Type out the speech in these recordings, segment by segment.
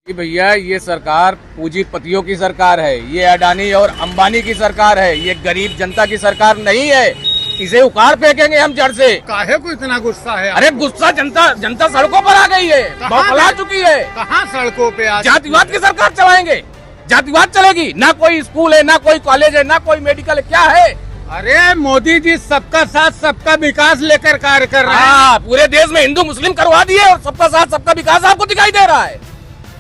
कि भैया ये सरकार पूंजीपतियों की सरकार है, ये अडानी और अंबानी की सरकार है, ये गरीब जनता की सरकार नहीं है। इसे उखाड़ फेंकेंगे हम जड़ से। काहे को इतना गुस्सा है? अरे गुस्सा जनता सड़कों पर आ गई है, बौखला चुकी है। कहाँ सड़कों पे आ? जातिवाद की सरकार चलाएंगे, जातिवाद चलेगी। ना कोई स्कूल है, ना कोई कॉलेज है, ना कोई मेडिकल है, क्या है? अरे मोदी जी सबका साथ सबका विकास लेकर कार्य कर रहे हैं। पूरे देश में हिंदू मुस्लिम करवा दिए और सबका साथ सबका विकास आपको दिखाई दे रहा है।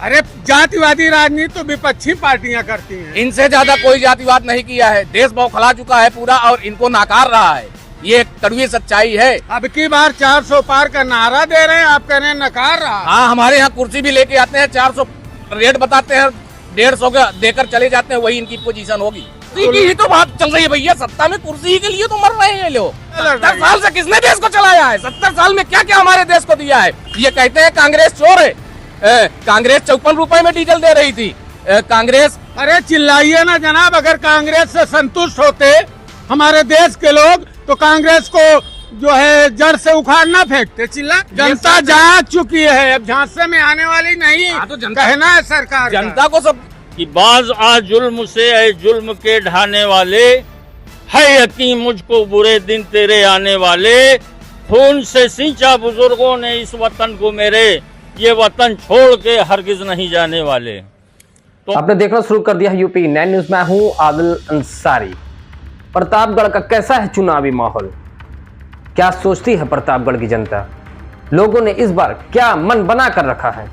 अरे जातिवादी राजनीति तो विपक्षी पार्टियां करती हैं। इनसे ज्यादा कोई जातिवाद नहीं किया है। देश बौखला चुका है पूरा और इनको नाकार रहा है। ये कड़वी सच्चाई है। अब की बार 400 पार का नारा दे रहे हैं, आप कह रहे हैं नकार रहा। हाँ, हमारे यहाँ कुर्सी भी लेके आते हैं, 400 रेट बताते हैं, 150 का देकर चले जाते हैं, वही इनकी पोजीशन होगी। कुर्सी की ही तो बात चल रही है भैया, सत्ता में कुर्सी के लिए तो मर रहे हैं लोग। 70 साल से किसने देश को चलाया है? 70 साल में क्या क्या हमारे देश को दिया है? ये कहते हैं कांग्रेस चोर है। कांग्रेस 54 रुपए में डीजल दे रही थी। कांग्रेस, अरे चिल्लाइए ना जनाब, अगर कांग्रेस से संतुष्ट होते हमारे देश के लोग तो कांग्रेस को जो है जड़ से उखाड़ना फेंकते। चिल्ला, जनता जाग चुकी है, अब झांसे में आने वाली नहीं। तो जनता कहना है सरकार जनता को सब कि बाज आ जुल्म से ऐ जुल्म के ढाने वाले, है यकीन मुझको बुरे दिन तेरे आने वाले। खून से सींचा बुजुर्गों ने इस वतन को मेरे, ये वतन छोड़ के हरगिज नहीं जाने वाले। तो आपने देखना शुरू कर दिया है यूपी 9 न्यूज में हूं आदिल अंसारी। प्रतापगढ़ का कैसा है चुनावी माहौल? क्या सोचती है प्रतापगढ़ की जनता? लोगों ने इस बार क्या मन बना कर रखा है?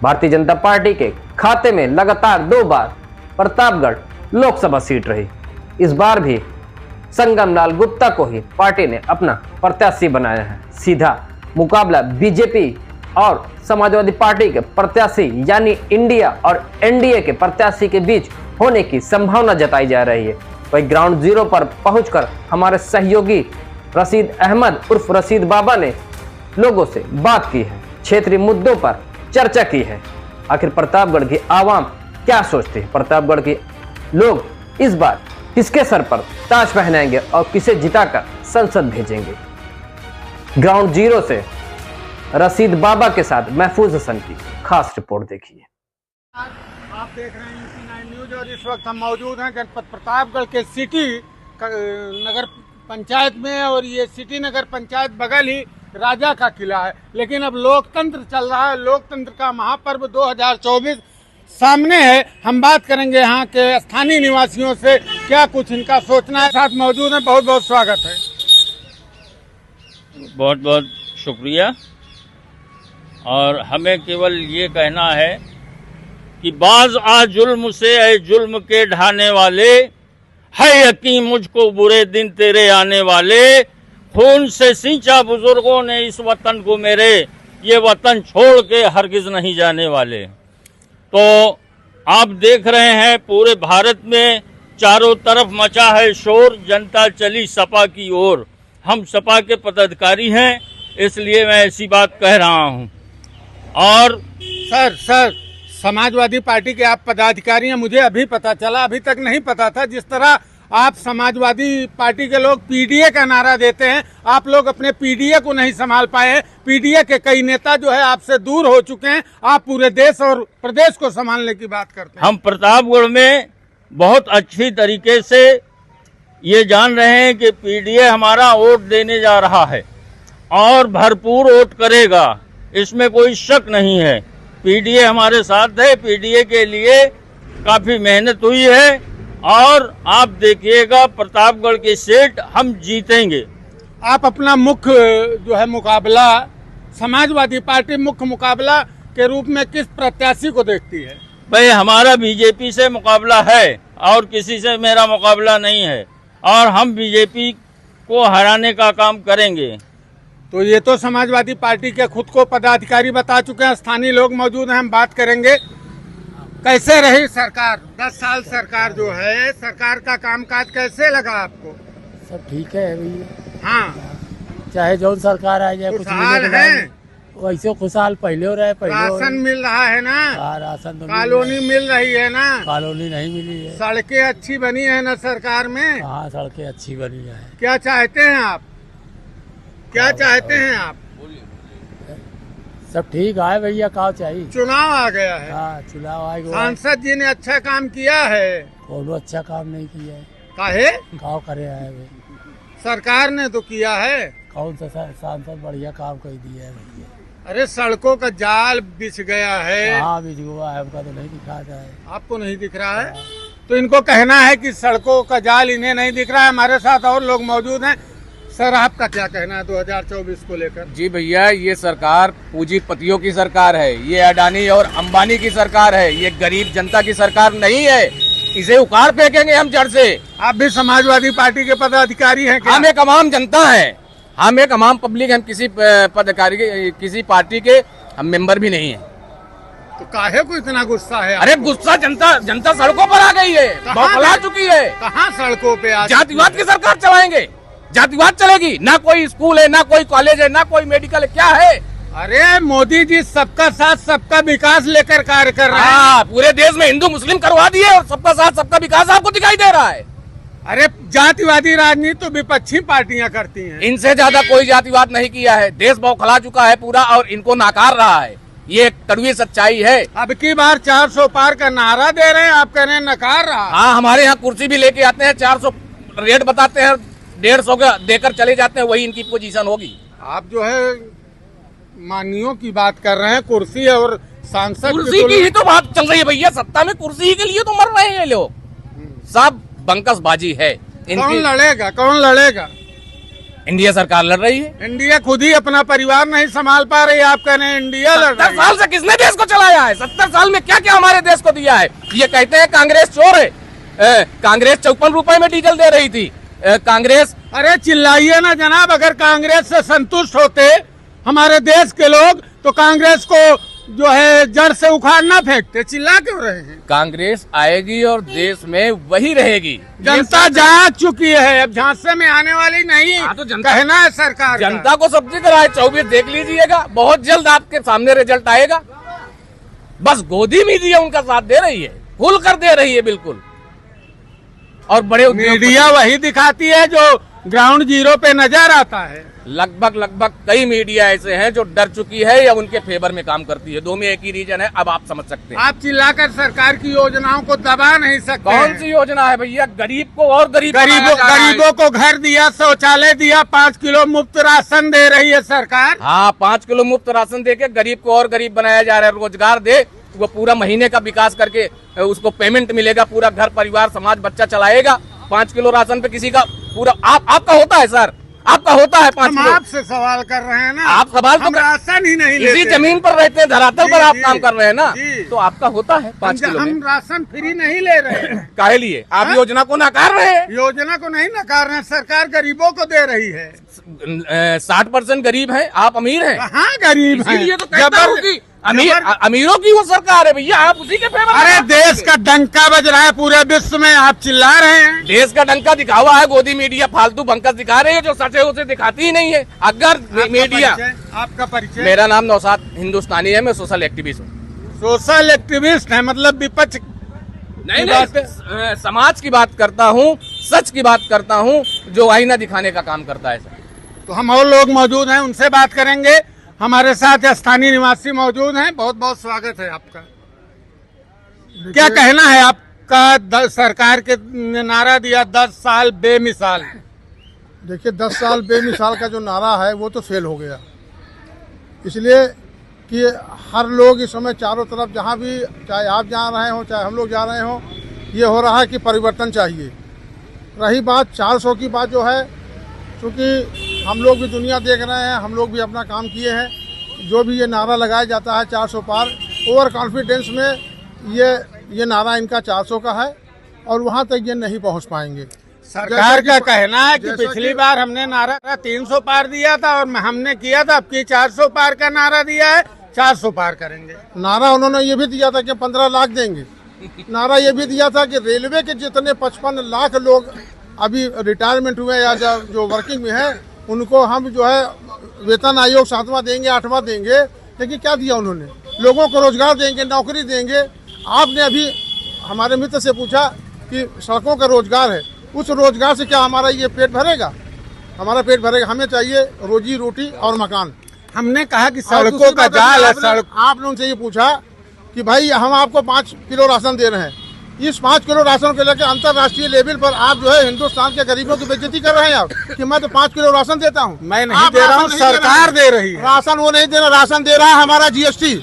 भारतीय जनता पार्टी के खाते में लगातार 2 बार प्रतापगढ़ लोकसभा सीट रही। इस बार भी संगम लाल गुप्ता को ही पार्टी ने अपना प्रत्याशी बनाया है। सीधा मुकाबला बीजेपी और समाजवादी पार्टी के प्रत्याशी यानी इंडिया और एनडीए के प्रत्याशी के बीच होने की संभावना जताई जा रही है। वही ग्राउंड जीरो पर पहुंचकर हमारे सहयोगी रशीद अहमद उर्फ रशीद बाबा ने लोगों से बात की है, क्षेत्रीय मुद्दों पर चर्चा की है। आखिर प्रतापगढ़ की आवाम क्या सोचती है? प्रतापगढ़ के लोग इस बार किसके सर पर ताज पहनाएंगे और किसे जिताकर संसद भेजेंगे? ग्राउंड जीरो से रशीद बाबा के साथ महफूज हसन की खास रिपोर्ट देखिए। आप देख रहे हैं यूपी 9 न्यूज और इस वक्त हम मौजूद हैं जनपद प्रतापगढ़ के सिटी नगर पंचायत में। और ये सिटी नगर पंचायत बगल ही राजा का किला है। लेकिन अब लोकतंत्र चल रहा है, लोकतंत्र का महापर्व 2024 सामने है। हम बात करेंगे यहाँ के स्थानीय निवासियों से, क्या कुछ इनका सोचना है। साथ मौजूद है, बहुत बहुत स्वागत है। बहुत बहुत शुक्रिया। और हमें केवल ये कहना है कि बाज आ जुल्म से ऐ जुल्म के ढाने वाले, है यकीन मुझको बुरे दिन तेरे आने वाले। खून से सींचा बुजुर्गों ने इस वतन को मेरे, ये वतन छोड़ के हरगिज नहीं जाने वाले। तो आप देख रहे हैं पूरे भारत में चारों तरफ मचा है शोर, जनता चली सपा की ओर। हम सपा के पदाधिकारी हैं, इसलिए मैं ऐसी बात कह रहा हूं। और सर समाजवादी पार्टी के आप पदाधिकारी हैं, मुझे अभी पता चला, अभी तक नहीं पता था। जिस तरह आप समाजवादी पार्टी के लोग पीडीए का नारा देते हैं, आप लोग अपने पीडीए को नहीं संभाल पाए हैं। पीडीए के कई नेता जो है आपसे दूर हो चुके हैं, आप पूरे देश और प्रदेश को संभालने की बात करते हैं। हम प्रतापगढ़ में बहुत अच्छी तरीके से ये जान रहे हैं कि पीडीए हमारा वोट देने जा रहा है और भरपूर वोट करेगा, इसमें कोई शक नहीं है। पीडीए हमारे साथ है, पीडीए के लिए काफी मेहनत हुई है और आप देखिएगा प्रतापगढ़ की सीट हम जीतेंगे। आप अपना मुख्य जो है मुकाबला समाजवादी पार्टी मुख्य मुकाबला के रूप में किस प्रत्याशी को देखती है? भाई हमारा बीजेपी से मुकाबला है और किसी से मेरा मुकाबला नहीं है, और हम बीजेपी को हराने का काम करेंगे। तो ये तो समाजवादी पार्टी के खुद को पदाधिकारी बता चुके हैं। स्थानीय लोग मौजूद हैं, हम बात करेंगे। कैसे रही सरकार? 10 साल सरकार जो है, सरकार का कामकाज कैसे लगा आपको? सब ठीक है भैया। हाँ, चाहे जौन सरकार आ जाए, कुछ खुशहाल है? वैसे खुशहाल पहले हो रहे, राशन मिल रहा है ना? हाँ, राशन तो कॉलोनी मिल रही है ना? कॉलोनी नहीं मिली है। सड़कें अच्छी बनी है ना सरकार में? हाँ, सड़कें अच्छी बनी है। क्या चाहते हैं आप? क्या चाहते हैं आप? सब ठीक है भैया, कहा चाहिए। चुनाव आ गया है, हाँ चुनाव आएगा। सांसद जी ने अच्छा काम किया है। कोनो अच्छा काम नहीं किया है। काहे? गाँव करे आए वे। सरकार ने तो किया है। कौन सा सांसद बढ़िया काम कर दिया है भैया। अरे सड़कों का जाल बिछ गया है। हाँ बिछ हुआ है, हमका तो नहीं दिखा रहा है। आपको नहीं दिख रहा है तो इनको कहना है कि सड़कों का जाल इन्हें नहीं दिख रहा है। हमारे साथ और लोग मौजूद हैं। सर आपका क्या कहना है 2024 को लेकर? जी भैया, ये सरकार पूंजीपतियों की सरकार है, ये अडानी और अंबानी की सरकार है, ये गरीब जनता की सरकार नहीं है। इसे उखाड़ फेंकेंगे हम जड़ से। आप भी समाजवादी पार्टी के पदाधिकारी हैं क्या? हम एक आम जनता है, हम एक आम पब्लिक, हम किसी पदाधिकारी के, किसी पार्टी के हम मेंबर भी नहीं है। तो काहे को इतना गुस्सा है? अरे गुस्सा, जनता सड़कों पर आ गई है, बौखला चुकी है। कहाँ सड़कों पे आ? जातिवाद की सरकार चलाएंगे, जातिवाद चलेगी। ना कोई स्कूल है, ना कोई कॉलेज है, ना कोई मेडिकल है, क्या है? अरे मोदी जी सबका साथ सबका विकास लेकर कार्य कर रहे हैं। हाँ, पूरे देश में हिंदू मुस्लिम करवा दिए और सबका साथ सबका विकास आपको दिखाई दे रहा है। अरे जातिवादी राजनीति तो विपक्षी पार्टियां करती हैं। इनसे ज्यादा कोई जातिवाद नहीं किया है। देश बौखला चुका है पूरा और इनको नाकार रहा है। ये एक कड़वी सच्चाई है। अब की बार 400 पार का नारा दे रहे हैं, आप कह रहे हैं नकार रहा। हाँ, हमारे यहाँ कुर्सी भी लेके आते हैं, 400 रेट बताते हैं, 150 का देकर चले जाते हैं, वही इनकी पोजीशन होगी। आप जो है मानियों की बात कर रहे हैं, कुर्सी और सांसद कुर्सी की ही तो बात चल रही है भैया। सत्ता में कुर्सी ही के लिए तो मर रहे हैं लोग। सब बंकसबाजी है कौन इनकी। लड़ेगा? कौन लड़ेगा? इंडिया सरकार लड़ रही है। इंडिया खुद ही अपना परिवार नहीं संभाल पा रही। आप कह रहे हैं इंडिया लड़ रही 70 साल से किसने देश को चलाया है? 70 साल में क्या क्या हमारे देश को दिया है? ये कहते हैं कांग्रेस चोर है। कांग्रेस 54 रुपए में डीजल दे रही थी। कांग्रेस, अरे चिल्लाइए ना जनाब। अगर कांग्रेस से संतुष्ट होते हमारे देश के लोग तो कांग्रेस को जो है जड़ से उखाड़ना फेंकते। चिल्ला क्यों रहे हैं? कांग्रेस आएगी और देश में वही रहेगी। जनता जाग चुकी है, अब झांसे में आने वाली नहीं। हाँ, तो जनता- कहना है सरकार का। जनता को सब दिख रहा है। 24 देख लीजिएगा, बहुत जल्द आपके सामने रिजल्ट आएगा। बस गोदी मीडिया उनका साथ दे रही है, खुल कर दे रही है बिल्कुल। और बड़े मीडिया वही दिखाती है जो ग्राउंड जीरो पे नजर आता है। लगभग कई मीडिया ऐसे हैं जो डर चुकी है या उनके फेवर में काम करती है। दो में एक ही रीजन है। अब आप समझ सकते हैं। आप चिल्लाकर सरकार की योजनाओं को दबा नहीं सकते। कौन सी योजना है भैया? गरीब को और गरीबों को घर दिया, शौचालय दिया, 5 किलो मुफ्त राशन दे रही है सरकार। हाँ, 5 किलो मुफ्त राशन देके गरीब को और गरीब बनाया जा रहा है। रोजगार दे, वो पूरा महीने का विकास करके उसको पेमेंट मिलेगा, पूरा घर परिवार समाज बच्चा चलाएगा। 5 किलो राशन पे किसी का पूरा आपका होता है सर, आपका होता है 5 हम किलो। आपसे सवाल कर रहे हैं ना। आप सवाल तो हम राशन ही नहीं लेते। इसी जमीन पर रहते हैं, धरातल पर आप काम कर रहे हैं ना, जी। तो आपका होता है 5 किलो में। हम राशन फ्री नहीं ले रहे हैं। काहे लिए? आप हाँ? योजना को नकार रहे हैं। योजना को नहीं नकार रहे हैं, सरकार गरीबों को दे रही है। 60% गरीब हैं, आप अमीर हैं। कहाँ गरीब है? इसीलिए तो कहता हूं कि अमीरों की वो सरकार है भैया, आप उसी के फेवर। अरे देश का डंका बज रहा है पूरे विश्व में, आप चिल्ला रहे हैं। देश का डंका दिखावा है। गोदी मीडिया फालतू बंकस दिखा रही है, जो सच है उसे दिखाती ही नहीं है। अगर मीडिया, आपका परिचय? मेरा नाम नौशाद हिंदुस्तानी है, मैं सोशल एक्टिविस्ट हूँ। सोशल एक्टिविस्ट है मतलब विपक्ष नहीं, समाज की बात करता हूँ, सच की बात करता हूँ, जो आईना दिखाने का काम करता है सर। तो हम और लोग मौजूद हैं, उनसे बात करेंगे। हमारे साथ स्थानीय निवासी मौजूद हैं। बहुत बहुत स्वागत है आपका। क्या कहना है आपका? सरकार के ने नारा दिया 10 साल बेमिसाल। देखिए 10 साल बेमिसाल का जो नारा है वो तो फेल हो गया, इसलिए कि हर लोग इस समय चारों तरफ जहाँ भी, चाहे आप जा रहे हो चाहे हम लोग जा रहे हो, ये हो रहा है कि परिवर्तन चाहिए। रही बात 400 की बात जो है, क्योंकि हम लोग भी दुनिया देख रहे हैं, हम लोग भी अपना काम किए हैं। जो भी ये नारा लगाया जाता है 400 पार, ओवर कॉन्फिडेंस में ये नारा इनका 400 का है और वहाँ तक ये नहीं पहुँच पाएंगे। सरकार का कहना है कि पिछली बार हमने नारा 300 पार दिया था और हमने किया था, अब की 400 पार का नारा दिया है, 400 पार करेंगे। नारा उन्होंने ये भी दिया था कि 15 लाख देंगे। नारा ये भी दिया था कि रेलवे के जितने 55 लाख लोग अभी रिटायरमेंट हुए या जो वर्किंग में है, उनको हम जो है वेतन आयोग 7वां देंगे, 8वां देंगे। लेकिन क्या दिया उन्होंने? लोगों को रोजगार देंगे, नौकरी देंगे। आपने अभी हमारे मित्र से पूछा कि सड़कों का रोजगार है, उस रोजगार से क्या हमारा ये पेट भरेगा? हमारा पेट भरेगा? हमें चाहिए रोजी रोटी और मकान। हमने कहा कि सड़कों का जाल है। सड़क आपने उनसे ये पूछा कि भाई हम आपको 5 किलो राशन दे रहे हैं, इस 5 किलो राशन को लेकर अंतर्राष्ट्रीय लेवल पर आप जो है हिंदुस्तान के गरीबों की बेइज्जती कर रहे हैं आप कि मैं तो 5 किलो राशन देता हूँ। मैं नहीं दे रहा हूँ, सरकार दे रही है। राशन वो नहीं दे रहा, राशन दे रहा है हमारा जीएसटी,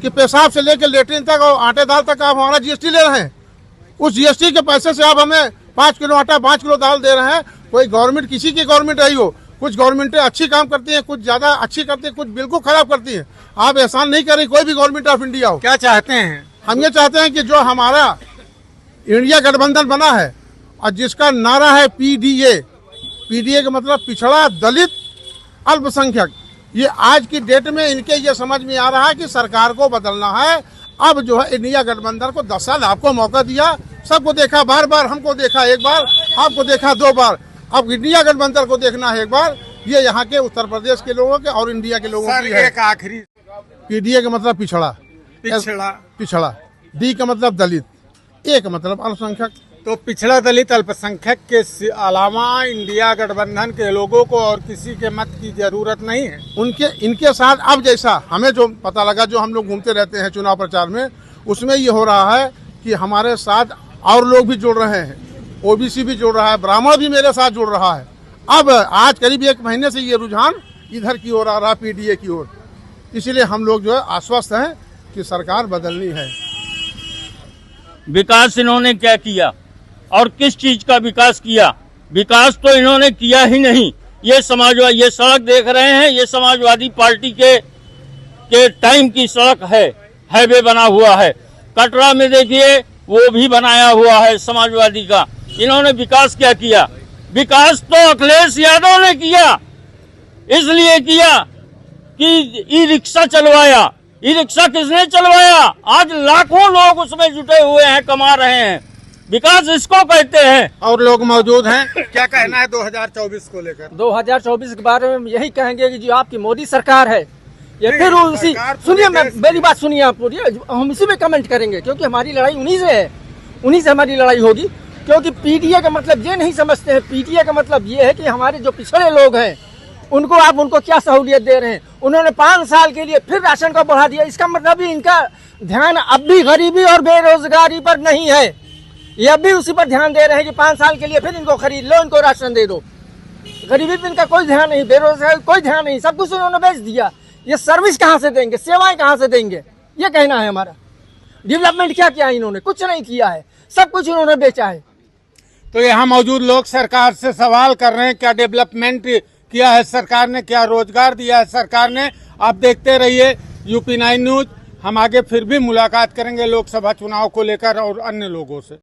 कि पेशाब से लेकर लेटरिन तक और आटे दाल तक आप हमारा जीएसटी ले रहे हैं। उस जीएसटी के पैसे से आप हमें 5 किलो आटा 5 किलो दाल दे रहे हैं। कोई गवर्नमेंट किसी की गवर्नमेंट आई हो, कुछ गवर्नमेंटें अच्छी काम करती हैं, कुछ ज्यादा अच्छी करती हैं, कुछ बिल्कुल खराब करती हैं। आप एहसान नहीं कर रही कोई भी गवर्नमेंट ऑफ इंडिया हो। क्या चाहते हैं? हम ये चाहते हैं कि जो हमारा इंडिया गठबंधन बना है और जिसका नारा है पीडीए, पीडीए का मतलब पिछड़ा, दलित, अल्पसंख्यक, ये आज की डेट में इनके ये समझ में आ रहा है कि सरकार को बदलना है। अब जो है इंडिया गठबंधन को 10 साल आपको मौका दिया, सबको देखा बार बार, हमको देखा एक बार, आपको देखा 2 बार, अब इंडिया गठबंधन को देखना है एक बार। ये यहाँ के उत्तर प्रदेश के लोगों के और इंडिया के लोगों की है। एक आखिरी, पीडीए का मतलब पिछड़ा, पिछड़ा, डी का मतलब दलित, ए का मतलब अल्पसंख्यक। तो पिछड़ा, दलित, अल्पसंख्यक के अलावा इंडिया गठबंधन के लोगों को और किसी के मत की जरूरत नहीं है। इनके साथ अब जैसा हमें जो पता लगा, जो हम लोग घूमते रहते हैं चुनाव प्रचार में, उसमें ये हो रहा है कि हमारे साथ और लोग भी जुड़ रहे हैं, ओबीसी भी जुड़ रहा है, ब्राह्मण भी मेरे साथ जुड़ रहा है। अब आज करीब 1 महीने से ये रुझान इधर की ओर आ रहा है, पीडीए की ओर। इसलिए हम लोग जो है आश्वस्त हैं कि सरकार बदलनी है। विकास इन्होंने क्या किया और किस चीज का विकास किया? विकास तो इन्होंने किया ही नहीं। ये समाजवादी, ये सड़क देख रहे हैं, ये समाजवादी पार्टी के टाइम की सड़क है, हाईवे बना हुआ है। कटरा में देखिए वो भी बनाया हुआ है समाजवादी का। इन्होंने विकास क्या किया? विकास तो अखिलेश यादव ने किया, इसलिए किया कि ई रिक्शा चलवाया। ई रिक्शा किसने चलवाया? आज लाखों लोग उसमें जुटे हुए हैं, कमा रहे हैं। विकास इसको कहते हैं। और लोग मौजूद हैं, क्या कहना है 2024 को लेकर? 2024 के बारे में यही कहेंगे कि जो आपकी मोदी सरकार है ये फिर उसी, सुनिए मेरी बात सुनिए आप पूरी, हम इसी में कमेंट करेंगे क्योंकि हमारी लड़ाई उन्हीं से है, उन्हीं से हमारी लड़ाई होगी। क्योंकि पीडीए का मतलब ये नहीं समझते हैं, पीडीए का मतलब ये है कि हमारे जो पिछड़े लोग हैं उनको आप उनको क्या सहूलियत दे रहे हैं। उन्होंने 5 साल के लिए फिर राशन को बढ़ा दिया, इसका मतलब ही इनका ध्यान अब भी गरीबी और बेरोजगारी पर नहीं है। ये अब भी उसी पर ध्यान दे रहे हैं कि 5 साल के लिए फिर इनको खरीद लो, इनको राशन दे दो। गरीबी पर इनका कोई ध्यान नहीं, बेरोजगारी कोई ध्यान नहीं, सब कुछ उन्होंने बेच दिया। ये सर्विस कहाँ से देंगे, सेवाएं कहाँ से देंगे, ये कहना है हमारा। डेवलपमेंट क्या किया इन्होंने? कुछ नहीं किया है, सब कुछ इन्होंने बेचा है। तो यहाँ मौजूद लोग सरकार से सवाल कर रहे हैं, क्या डेवलपमेंट किया है सरकार ने, क्या रोजगार दिया है सरकार ने? आप देखते रहिए UP9 न्यूज। हम आगे फिर भी मुलाकात करेंगे लोकसभा चुनाव को लेकर और अन्य लोगों से।